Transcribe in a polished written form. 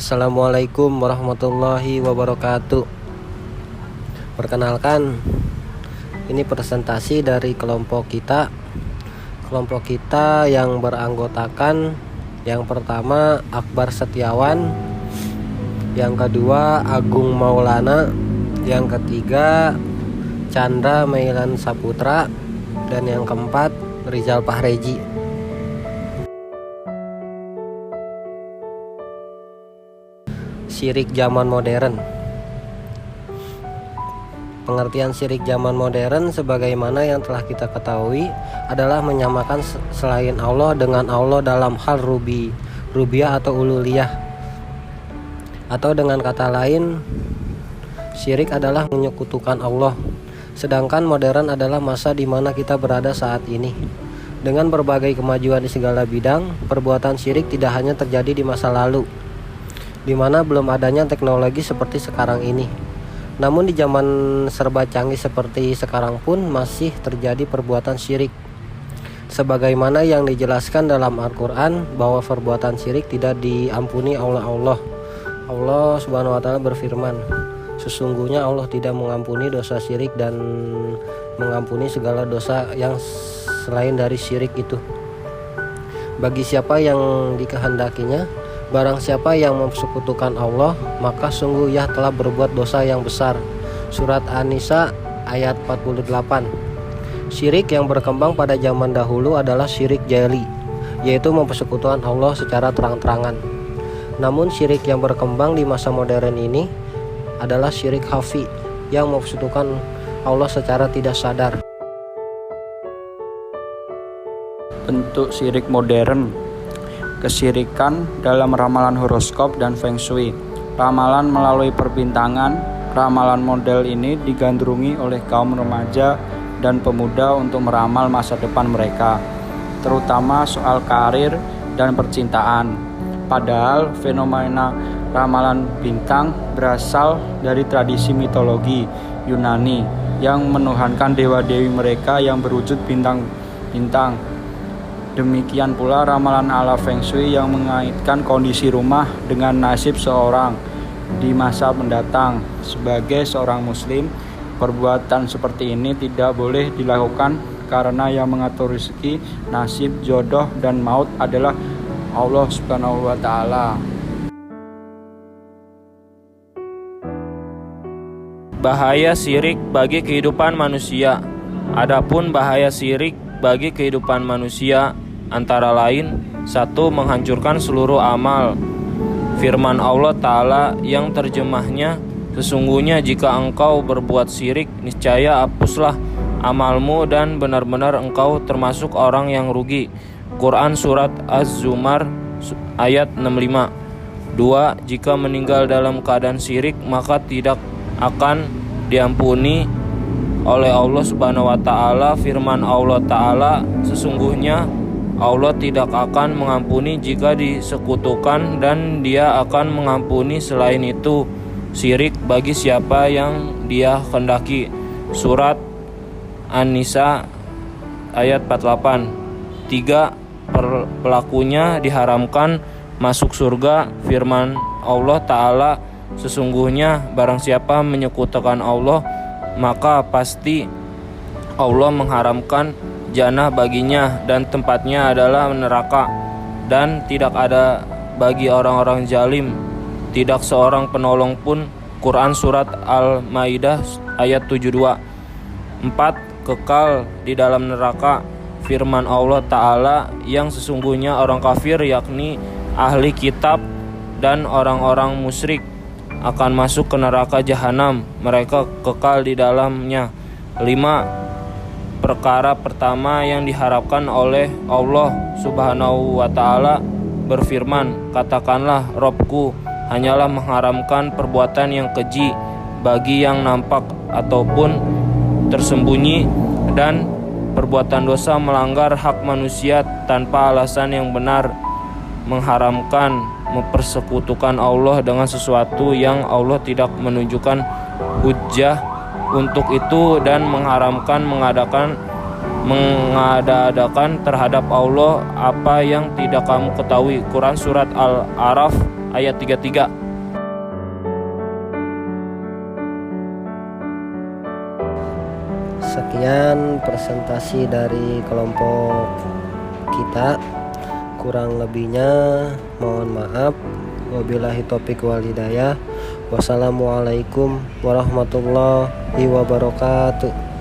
Assalamualaikum warahmatullahi wabarakatuh. Perkenalkan, ini presentasi dari kelompok kita. Kelompok kita yang beranggotakan yang pertama Akbar Setiawan, yang kedua Agung Maulana, yang ketiga Chandra Mailan Saputra, dan yang keempat Rizal Pahreji. Syirik zaman modern. Pengertian syirik zaman modern sebagaimana yang telah kita ketahui adalah menyamakan selain Allah dengan Allah dalam hal rububiyah atau uluhiyah. Atau dengan kata lain, syirik adalah menyekutukan Allah. Sedangkan modern adalah masa di mana kita berada saat ini. Dengan berbagai kemajuan di segala bidang, perbuatan syirik tidak hanya terjadi di masa lalu, di mana belum adanya teknologi seperti sekarang ini. Namun di zaman serba canggih seperti sekarang pun masih terjadi perbuatan syirik. Sebagaimana yang dijelaskan dalam Al-Quran bahwa perbuatan syirik tidak diampuni oleh Allah. Allah Subhanahu wa Ta'ala berfirman, sesungguhnya Allah tidak mengampuni dosa syirik dan mengampuni segala dosa yang selain dari syirik itu bagi siapa yang dikehendakinya. Barang siapa yang mempersekutukan Allah, maka sungguh ia telah berbuat dosa yang besar. Surat An-Nisa ayat 48. Syirik yang berkembang pada zaman dahulu adalah syirik jahili, yaitu mempersekutukan Allah secara terang-terangan. Namun syirik yang berkembang di masa modern ini adalah syirik khafi, yang mempersekutukan Allah secara tidak sadar. Bentuk syirik modern: kesyirikan dalam ramalan horoskop dan feng shui. Ramalan melalui perbintangan. Ramalan model ini digandrungi oleh kaum remaja dan pemuda untuk meramal masa depan mereka, terutama soal karir dan percintaan. Padahal fenomena ramalan bintang berasal dari tradisi mitologi Yunani yang menuhankan dewa-dewi mereka yang berwujud bintang-bintang. Demikian pula ramalan ala Feng Shui yang mengaitkan kondisi rumah dengan nasib seorang di masa mendatang. Sebagai seorang muslim, perbuatan seperti ini tidak boleh dilakukan karena yang mengatur rezeki, nasib, jodoh, dan maut adalah Allah Subhanahu wa Ta'ala. Bahaya syirik bagi kehidupan manusia. Adapun bahaya syirik bagi kehidupan manusia antara lain: 1. Menghancurkan seluruh amal. Firman Allah Ta'ala yang terjemahnya, sesungguhnya jika engkau berbuat syirik, niscaya hapuslah amalmu dan benar-benar engkau termasuk orang yang rugi. Quran Surat Az-Zumar ayat 65. 2. Jika meninggal dalam keadaan syirik, maka tidak akan diampuni oleh Allah Subhanahu wa Ta'ala. Firman Allah Ta'ala, sesungguhnya Allah tidak akan mengampuni jika disekutukan, dan Dia akan mengampuni selain itu syirik bagi siapa yang Dia kehendaki. Surat An-Nisa ayat 48. 3. Pelakunya diharamkan masuk surga. Firman Allah Ta'ala, sesungguhnya barang siapa menyekutukan Allah, maka pasti Allah mengharamkan jannah baginya dan tempatnya adalah neraka, dan tidak ada bagi orang-orang zalim tidak seorang penolong pun. Quran Surat Al-Maidah ayat 72. 4. Kekal di dalam neraka. Firman Allah Ta'ala yang sesungguhnya orang kafir, yakni ahli kitab dan orang-orang musyrik, akan masuk ke neraka jahanam, mereka kekal di dalamnya. 5. Perkara pertama yang diharapkan oleh Allah Subhanahu wa Ta'ala berfirman, katakanlah, Robku hanyalah mengharamkan perbuatan yang keji bagi yang nampak ataupun tersembunyi, dan perbuatan dosa melanggar hak manusia tanpa alasan yang benar, mengharamkan mempersekutukan Allah dengan sesuatu yang Allah tidak menunjukkan hujjah untuk itu, dan mengharamkan mengada-adakan terhadap Allah apa yang tidak kamu ketahui. Quran Surat Al-Araf ayat 33. Sekian presentasi dari kelompok kita. Kurang lebihnya mohon maaf. Wabillahi taufiq wal hidayah. Wassalamualaikum warahmatullahi wabarakatuh.